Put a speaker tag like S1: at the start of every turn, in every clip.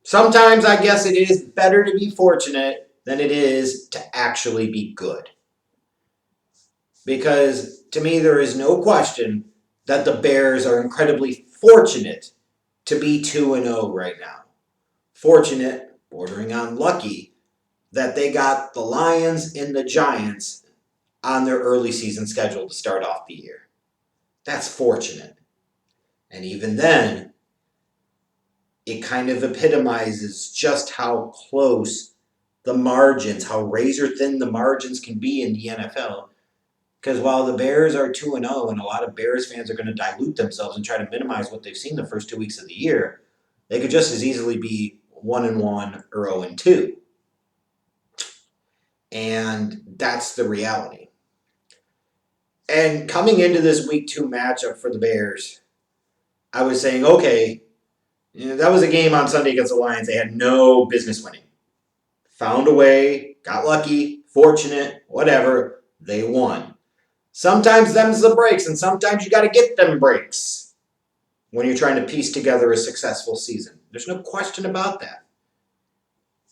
S1: Sometimes I guess it is better to be fortunate than it is to actually be good. Because to me, there is no question that the Bears are incredibly fortunate to be 2-0 right now. Fortunate, bordering on lucky, that they got the Lions and the Giants on their early season schedule to start off the year. That's fortunate. And even then, it kind of epitomizes just how close the margins, how razor thin the margins can be in the NFL. Because while the Bears are 2-0, and a lot of Bears fans are going to dilute themselves and try to minimize what they've seen the first 2 weeks of the year, they could just as easily be 1-1 or 0-2. And that's the reality. And coming into this week 2 matchup for the Bears, I was saying, okay, that was a game on Sunday against the Lions they had no business winning. Found a way, got lucky, fortunate, whatever, they won. Sometimes them's the breaks, and sometimes you got to get them breaks when you're trying to piece together a successful season. There's no question about that.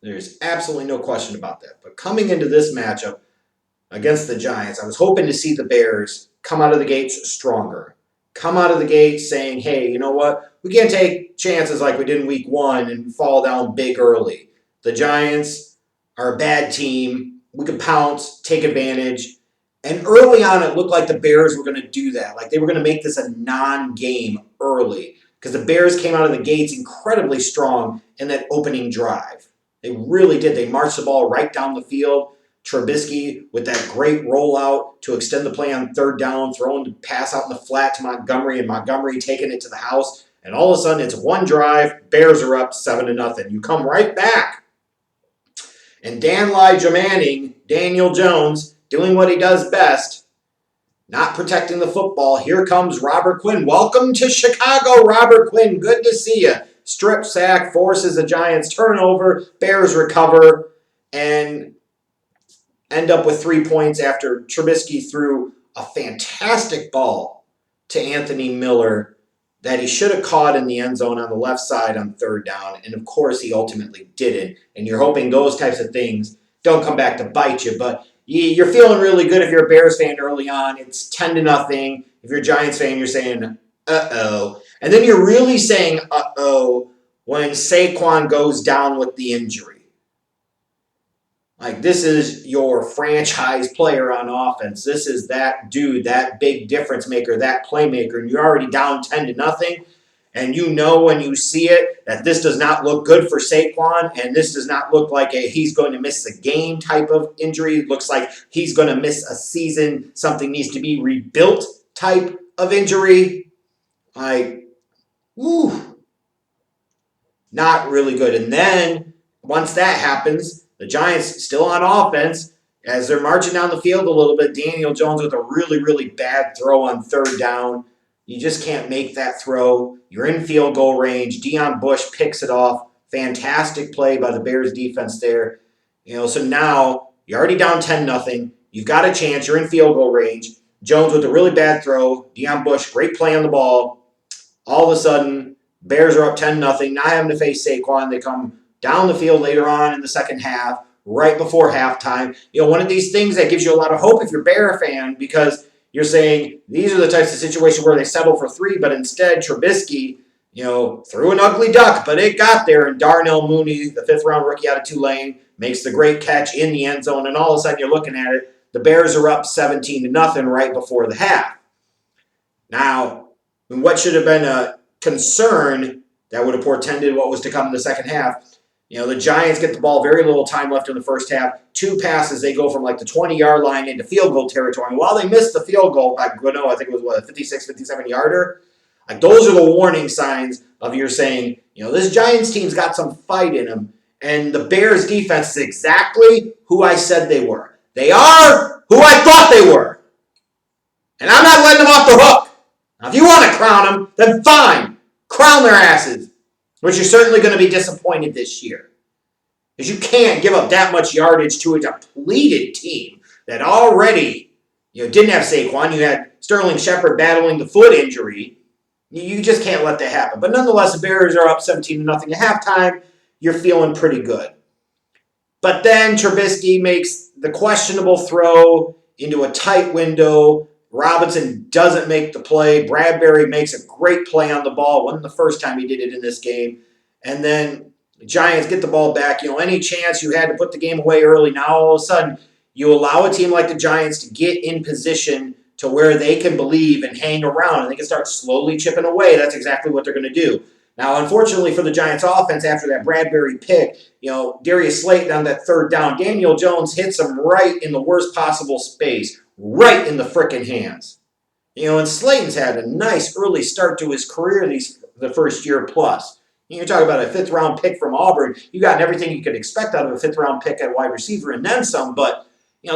S1: There's absolutely no question about that. But coming into this matchup against the Giants, I was hoping to see the Bears come out of the gates stronger. Come out of the gates saying, hey, you know what? We can't take chances like we did in week 1 and fall down big early. The Giants are a bad team. We could pounce, take advantage. And early on, it looked like the Bears were going to do that. Like they were going to make this a non-game early because the Bears came out of the gates incredibly strong in that opening drive. They really did. They marched the ball right down the field. Trubisky with that great rollout to extend the play on 3rd down, throwing the pass out in the flat to Montgomery, and Montgomery taking it to the house. And all of a sudden, it's one drive. Bears are up 7-0. You come right back. And Daniel Jones, doing what he does best, not protecting the football. Here comes Robert Quinn. Welcome to Chicago, Robert Quinn. Good to see you. Strip sack, forces the Giants turnover. Bears recover and end up with 3 points after Trubisky threw a fantastic ball to Anthony Miller that he should have caught in the end zone on the left side on 3rd down. And, of course, he ultimately didn't. And you're hoping those types of things don't come back to bite you. But you're feeling really good if you're a Bears fan early on. It's 10-0. If you're a Giants fan, you're saying, uh-oh. And then you're really saying, uh-oh, when Saquon goes down with the injury. Like, this is your franchise player on offense. This is that dude, that big difference maker, that playmaker, and you're already down 10-0. And you know when you see it that this does not look good for Saquon, and this does not look like he's going to miss the game type of injury. It looks like he's going to miss a season, something needs to be rebuilt type of injury. Like, woo, not really good. And then once that happens, the Giants still on offense. As they're marching down the field a little bit, Daniel Jones with a really, really bad throw on 3rd down. You just can't make that throw. You're in field goal range. Deion Bush picks it off. Fantastic play by the Bears defense there. So now you're already down 10-0. You've got a chance. You're in field goal range. Jones with a really bad throw. Deion Bush, great play on the ball. All of a sudden, Bears are up 10-0. Not having to face Saquon. They come down the field later on in the second half, right before halftime. One of these things that gives you a lot of hope if you're a Bear fan, because you're saying these are the types of situations where they settle for 3, but instead Trubisky, threw an ugly duck, but it got there, and Darnell Mooney, the 5th-round rookie out of Tulane, makes the great catch in the end zone, and all of a sudden you're looking at it, the Bears are up 17-0 right before the half. Now, what should have been a concern that would have portended what was to come in the second half, the Giants get the ball, very little time left in the first half. 2 passes, they go from like the 20-yard line into field goal territory. And while they missed the field goal by Gano, I think it was, a 56, 57-yarder. Like, those are the warning signs of you're saying, this Giants team's got some fight in them. And the Bears defense is exactly who I said they were. They are who I thought they were. And I'm not letting them off the hook. Now, if you want to crown them, then fine. Crown their asses. But you're certainly going to be disappointed this year. Because you can't give up that much yardage to a depleted team that already didn't have Saquon. You had Sterling Shepard battling the foot injury. You just can't let that happen. But nonetheless, the Bears are up 17-0 at halftime. you're feeling pretty good. But then Trubisky makes the questionable throw into a tight window. Robinson doesn't make the play. Bradbury makes a great play on the ball. Wasn't the first time he did it in this game. And then the Giants get the ball back. Any chance you had to put the game away early, now all of a sudden you allow a team like the Giants to get in position to where they can believe and hang around and they can start slowly chipping away. That's exactly what they're going to do. Now, unfortunately for the Giants offense, after that Bradbury pick, Darius Slayton on that third down, Daniel Jones hits him right in the worst possible space, right in the frickin' hands. And Slayton's had a nice early start to his career the first year plus. You're talking about a fifth-round pick from Auburn. You got everything you could expect out of a fifth-round pick at wide receiver and then some, but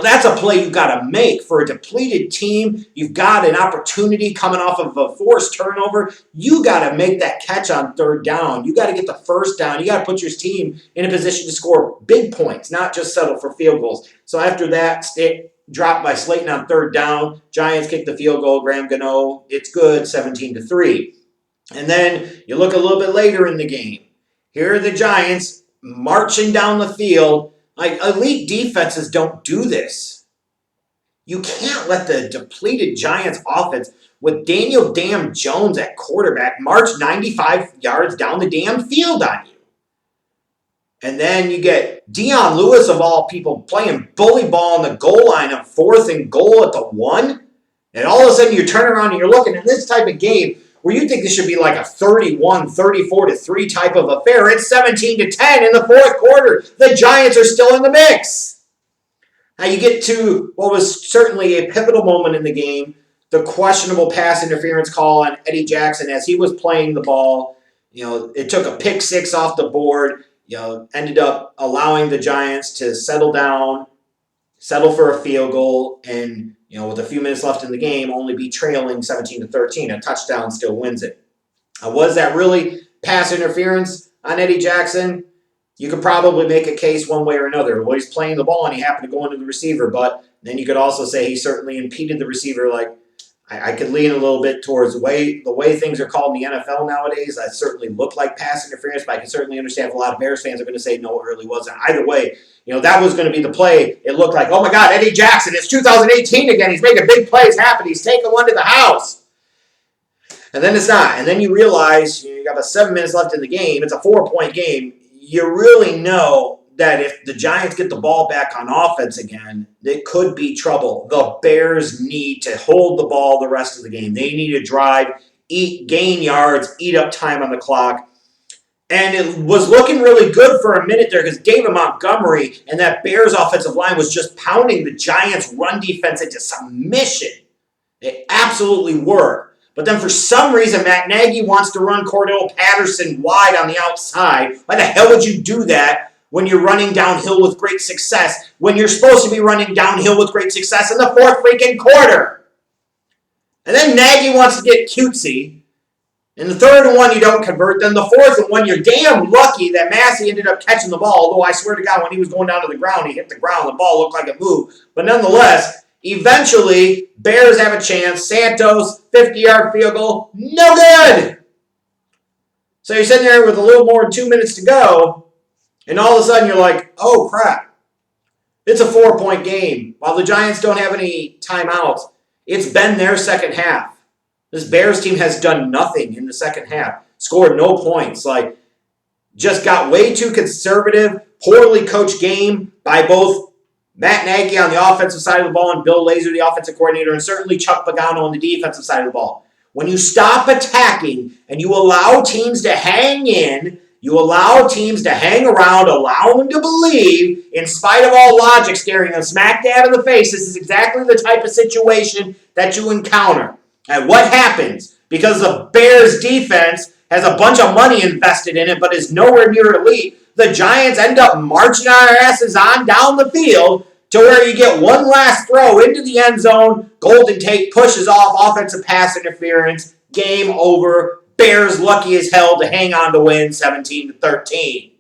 S1: that's a play you've got to make. For a depleted team, you've got an opportunity coming off of a forced turnover. You got to make that catch on third down. You got to get the first down. You got to put your team in a position to score big points, not just settle for field goals. So after that, dropped by Slayton on third down. Giants kick the field goal. Graham Gano, it's good, 17-3. And then you look a little bit later in the game. Here are the Giants marching down the field. Elite defenses don't do this. You can't let the depleted Giants offense with Daniel damn Jones at quarterback march 95 yards down the damn field on you. And then you get Dion Lewis, of all people, playing bully ball on the goal line of 4th and goal at the 1. And all of a sudden you turn around and you're looking at this type of game where you think this should be like a 31, 34-3 type of affair. It's 17-10 in the fourth quarter. The Giants are still in the mix. Now you get to what was certainly a pivotal moment in the game, the questionable pass interference call on Eddie Jackson as he was playing the ball. It took a pick six off the board, ended up allowing the Giants to settle down, settle for a field goal, and with a few minutes left in the game, only be trailing 17-13. A touchdown still wins it. Was that really pass interference on Eddie Jackson? You could probably make a case one way or another. Well, he's playing the ball and he happened to go into the receiver, but then you could also say he certainly impeded the receiver. I could lean a little bit towards the way things are called in the NFL nowadays. That certainly looked like pass interference, but I can certainly understand if a lot of Bears fans are going to say no, it really wasn't. Either way, that was going to be the play. It looked like, oh my God, Eddie Jackson, it's 2018 again. He's making big plays happen. He's taking one to the house. And then it's not. And then you realize you got about 7 minutes left in the game. It's a 4-point game. You really know that if the Giants get the ball back on offense again, it could be trouble. The Bears need to hold the ball the rest of the game. They need to drive, gain yards, eat up time on the clock. And it was looking really good for a minute there because David Montgomery and that Bears offensive line was just pounding the Giants' run defense into submission. They absolutely were. But then for some reason, Matt Nagy wants to run Cordell Patterson wide on the outside. Why the hell would you do that when you're running downhill with great success, when you're supposed to be running downhill with great success in the fourth freaking quarter? And then Nagy wants to get cutesy. And the third one you don't convert. Then the fourth one, you're damn lucky that Massey ended up catching the ball. Although I swear to God, when he was going down to the ground, he hit the ground. The ball looked like it moved. But nonetheless, eventually, Bears have a chance. Santos, 50-yard field goal, no good. So you're sitting there with a little more than 2 minutes to go, and all of a sudden you're like, oh, crap. It's a 4-point game. While the Giants don't have any timeouts, it's been their second half. This Bears team has done nothing in the second half. Scored no points. Just got way too conservative, poorly coached game by both Matt Nagy on the offensive side of the ball and Bill Lazor, the offensive coordinator, and certainly Chuck Pagano on the defensive side of the ball. When you stop attacking and you allow teams to hang in, you allow teams to hang around, allow them to believe, in spite of all logic staring them smack dab in the face, this is exactly the type of situation that you encounter. And what happens? Because the Bears defense has a bunch of money invested in it, but is nowhere near elite, the Giants end up marching our asses on down the field to where you get one last throw into the end zone. Golden Tate pushes off offensive pass interference. Game over. Bears lucky as hell to hang on to win 17-13.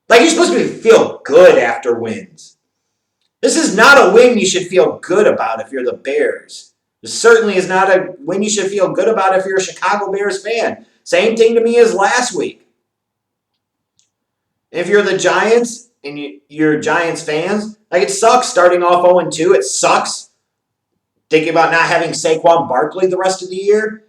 S1: You're supposed to feel good after wins. This is not a win you should feel good about if you're the Bears. This certainly is not a win you should feel good about if you're a Chicago Bears fan. Same thing to me as last week. And if you're the Giants and you're Giants fans, like it sucks starting off 0-2. It sucks thinking about not having Saquon Barkley the rest of the year.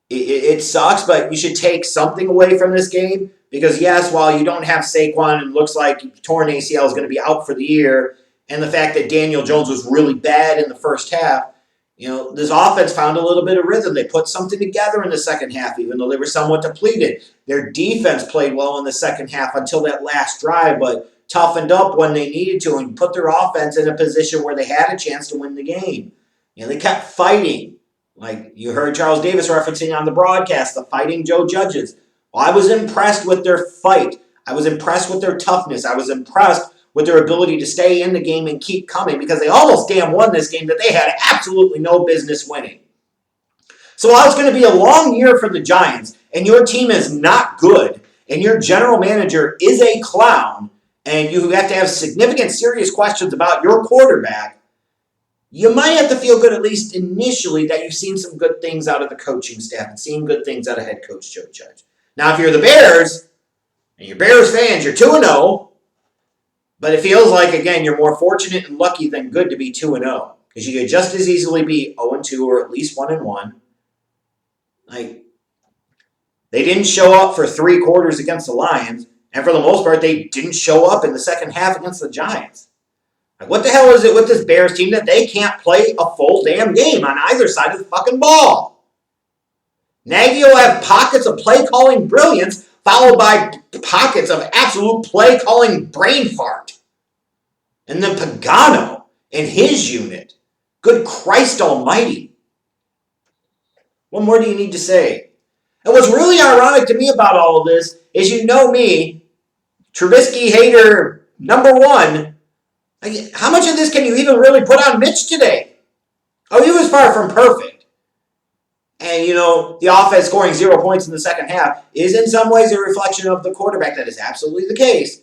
S1: It sucks, but you should take something away from this game because, yes, while you don't have Saquon and it looks like torn ACL is going to be out for the year, and the fact that Daniel Jones was really bad in the first half, this offense found a little bit of rhythm. They put something together in the second half, even though they were somewhat depleted. Their defense played well in the second half until that last drive, but toughened up when they needed to and put their offense in a position where they had a chance to win the game. They kept fighting. Like you heard Charles Davis referencing on the broadcast, the fighting Joe Judges. Well, I was impressed with their fight. I was impressed with their toughness. I was impressed with their ability to stay in the game and keep coming because they almost damn won this game that they had absolutely no business winning. So while it's going to be a long year for the Giants and your team is not good and your general manager is a clown and you have to have significant serious questions about your quarterback, you might have to feel good, at least initially, that you've seen some good things out of the coaching staff and seen good things out of head coach Joe Judge. Now, if you're the Bears, and you're Bears fans, you're 2-0, but it feels like, again, you're more fortunate and lucky than good to be 2-0, because you could just as easily be 0-2 or at least 1-1. Like, they didn't show up for 3 quarters against the Lions, and for the most part, they didn't show up in the second half against the Giants. What the hell is it with this Bears team that they can't play a full damn game on either side of the fucking ball? Nagy will have pockets of play-calling brilliance followed by pockets of absolute play-calling brain fart. And then Pagano and his unit. Good Christ almighty. What more do you need to say? And what's really ironic to me about all of this is you know me, Trubisky hater number 1. How much of this can you even really put on Mitch today? Oh, he was far from perfect. And, the offense scoring 0 points in the second half is in some ways a reflection of the quarterback. That is absolutely the case.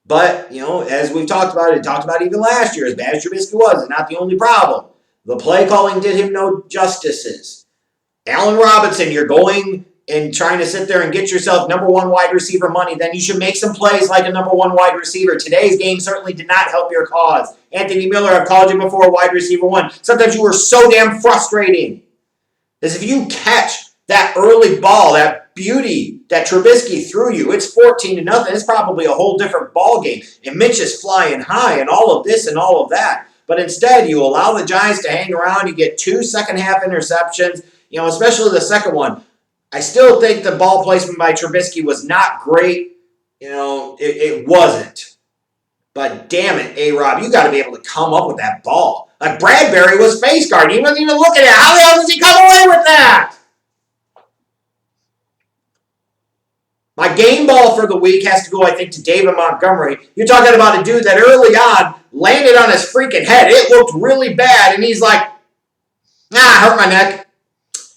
S1: But, as we've talked about even last year, as bad as Trubisky was, it's not the only problem. The play calling did him no justices. Allen Robinson, you're going and trying to sit there and get yourself number 1 wide receiver money, then you should make some plays like a number 1 wide receiver. Today's game certainly did not help your cause. Anthony Miller, I've called you before, wide receiver 1. Sometimes you were so damn frustrating. As if you catch that early ball, that beauty that Trubisky threw you, it's 14-0. It's probably a whole different ball game. And Mitch is flying high and all of this and all of that. But instead, you allow the Giants to hang around. You get 2 second-half interceptions, especially the second one. I still think the ball placement by Trubisky was not great. It wasn't. But damn it, A-Rob, you got to be able to come up with that ball. Like Bradbury was face guard. He wasn't even looking at it. How the hell does he come away with that? My game ball for the week has to go, I think, to David Montgomery. You're talking about a dude that early on landed on his freaking head. It looked really bad, and he's like, hurt my neck.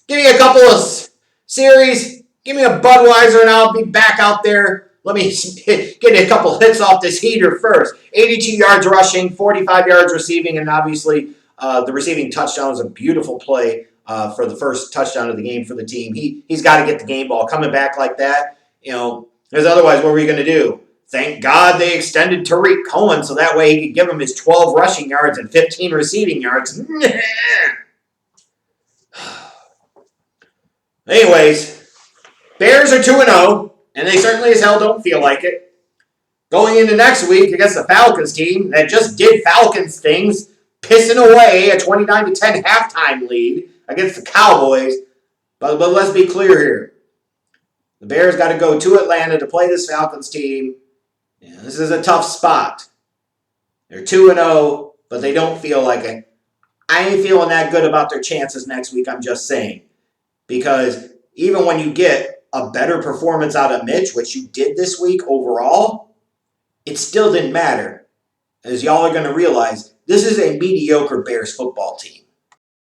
S1: Give me a couple of series, give me a Budweiser, and I'll be back out there. Let me get a couple hits off this heater first. 82 yards rushing, 45 yards receiving, and obviously the receiving touchdown was a beautiful play for the first touchdown of the game for the team. He's got to get the game ball. Coming back like that, because otherwise what were you going to do? Thank God they extended Tariq Cohen so that way he could give him his 12 rushing yards and 15 receiving yards. Anyways, Bears are 2-0, and they certainly as hell don't feel like it. Going into next week against the Falcons team that just did Falcons things, pissing away a 29-10 halftime lead against the Cowboys. But let's be clear here. The Bears got to go to Atlanta to play this Falcons team. This is a tough spot. They're 2-0, but they don't feel like it. I ain't feeling that good about their chances next week, I'm just saying. Because even when you get a better performance out of Mitch, which you did this week overall, it still didn't matter. As y'all are going to realize, this is a mediocre Bears football team.